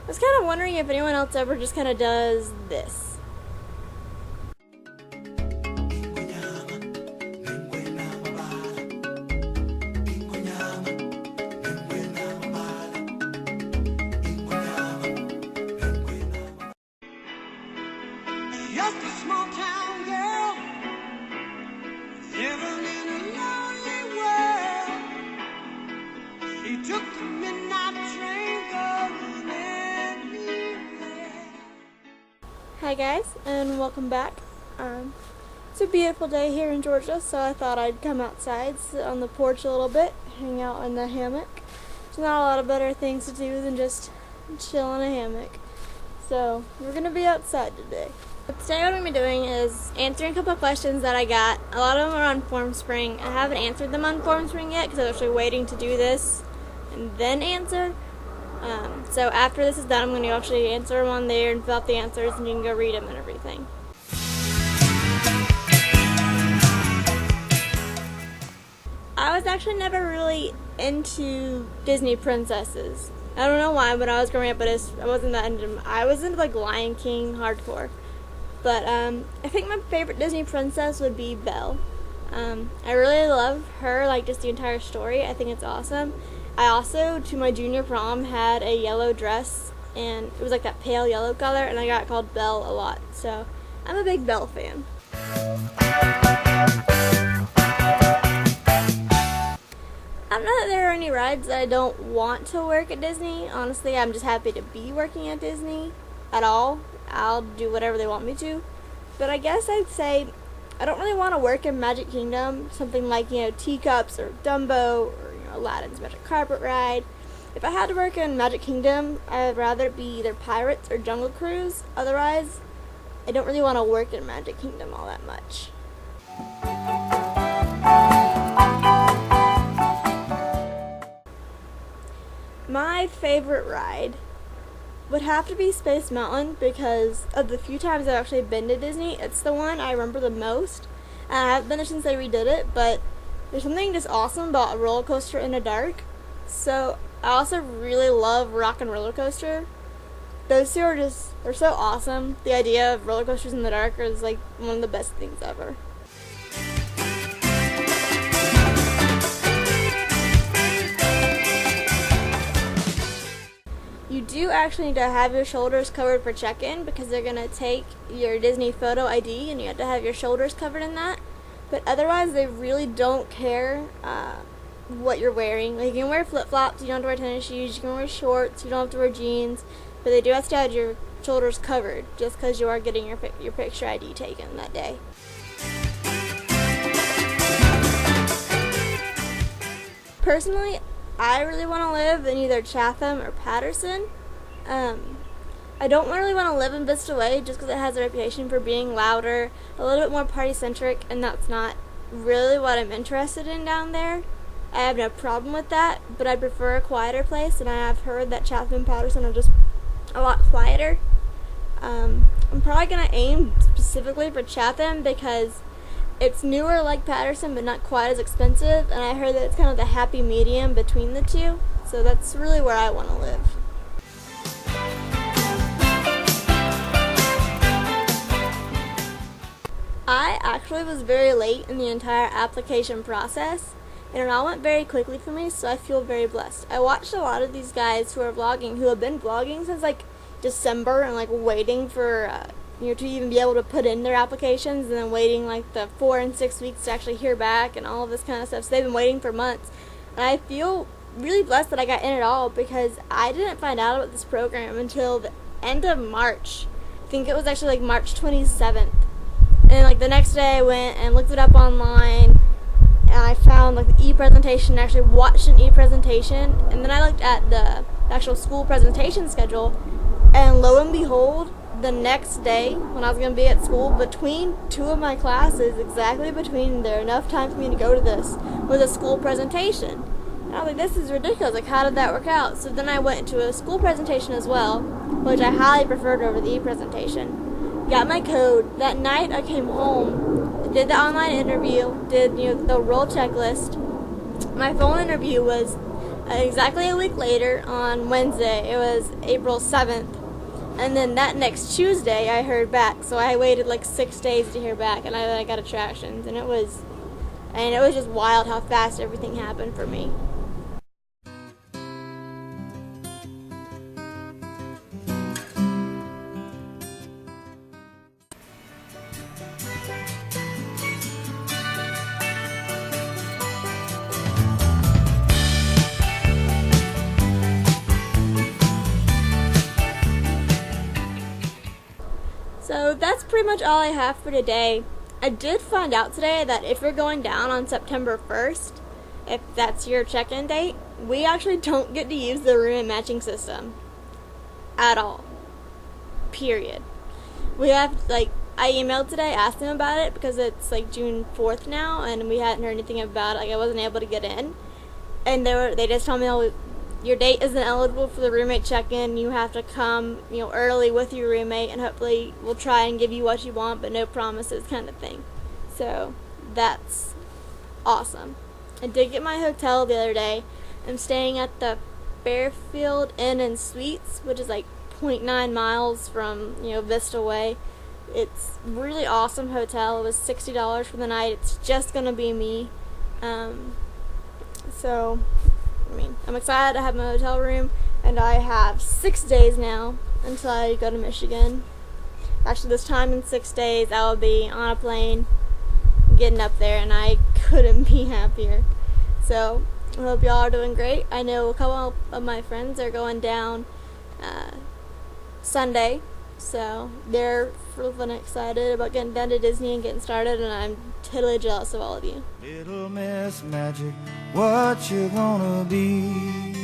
I was kind of wondering if anyone else ever just kind of does this. Just a small town girl living in a lonely world. She took the midnight train going anywhere. Hi guys, and welcome back. It's a beautiful day here in Georgia, so I thought I'd come outside, sit on the porch a little bit, hang out in the hammock. There's not a lot of better things to do than just chill in a hammock. So we're gonna be outside today. But today what I'm going to be doing is answering a couple of questions that I got. A lot of them are on Formspring. I haven't answered them on Formspring yet because I was actually waiting to do this and then answer. So after this is done, I'm going to actually answer them on there and fill out the answers, and you can go read them and everything. I was actually never really into Disney princesses. I don't know why, but I was growing up, but I wasn't that into them. I was into like Lion King hardcore. But I think my favorite Disney princess would be Belle. I really love her, like just the entire story. I think it's awesome. I also, to my junior prom, had a yellow dress, and it was like that pale yellow color, and I got called Belle a lot. So I'm a big Belle fan. I don't know that there are any rides that I don't want to work at Disney. Honestly, I'm just happy to be working at Disney at all. I'll do whatever they want me to. But I guess I'd say I don't really want to work in Magic Kingdom, something like, Teacups or Dumbo or, Aladdin's Magic Carpet Ride. If I had to work in Magic Kingdom, I'd rather it be either Pirates or Jungle Cruise. Otherwise, I don't really want to work in Magic Kingdom all that much. My favorite ride would have to be Space Mountain because of the few times I've actually been to Disney. It's the one I remember the most. And I haven't been there since they redid it, but there's something just awesome about a roller coaster in the dark. So I also really love Rock and Roller Coaster. Those two are they're so awesome. The idea of roller coasters in the dark is like one of the best things ever. You do actually need to have your shoulders covered for check-in because they're going to take your Disney photo ID and you have to have your shoulders covered in that. But otherwise, they really don't care what you're wearing. Like, you can wear flip-flops, you don't have to wear tennis shoes, you can wear shorts, you don't have to wear jeans, but they do have to have your shoulders covered just because you are getting your picture ID taken that day. Personally, I really want to live in either Chatham or Patterson. I don't really want to live in Vista Way just because it has a reputation for being louder, a little bit more party-centric, and that's not really what I'm interested in down there. I have no problem with that, but I prefer a quieter place, and I have heard that Chatham and Patterson are just a lot quieter. I'm probably going to aim specifically for Chatham because it's newer like Patterson, but not quite as expensive, and I heard that it's kind of the happy medium between the two, so that's really where I want to live. I actually was very late in the entire application process, and it all went very quickly for me, so I feel very blessed. I watched a lot of these guys who are vlogging, who have been vlogging since like December and like waiting for to even be able to put in their applications, and then waiting like the 4 and 6 weeks to actually hear back and all of this kind of stuff. So they've been waiting for months, and I feel really blessed that I got in it all because I didn't find out about this program until the end of March. I think it was actually like March 27th. And like the next day I went and looked it up online, and I found like the e-presentation, actually watched an e-presentation, and then I looked at the actual school presentation schedule, and lo and behold, the next day when I was going to be at school, between two of my classes, exactly between there, enough time for me to go to this, was a school presentation. And I was like, this is ridiculous, like how did that work out? So then I went to a school presentation as well, which I highly preferred over the e-presentation. Got my code. That night I came home, did the online interview, did the role checklist. My phone interview was Exactly a week later, on Wednesday, it was April 7th, and then that next Tuesday I heard back, so I waited like 6 days to hear back, and I got attractions, and it was just wild how fast everything happened for me. So that's pretty much all I have for today. I did find out today that if you're going down on September 1st, if that's your check-in date, we actually don't get to use the room and matching system at all. Period. We have, like, I emailed today, asked them about it because it's like June 4th now, and we hadn't heard anything about it. Like, I wasn't able to get in, and they just told me, oh, your date isn't eligible for the roommate check-in. You have to come, early with your roommate, and hopefully we'll try and give you what you want, but no promises, kind of thing. So that's awesome. I did get my hotel the other day. I'm staying at the Fairfield Inn and Suites, which is like 0.9 miles from Vista Way. It's really awesome hotel. It was $60 for the night. It's just gonna be me. So I'm excited to have my hotel room, and I have 6 days now until I go to Michigan. Actually, this time in 6 days, I will be on a plane getting up there, and I couldn't be happier. So I hope y'all are doing great. I know a couple of my friends are going down Sunday, so they're really excited about getting down to Disney and getting started, and I'm totally jealous of all of you. Little Miss Magic, what you gonna be?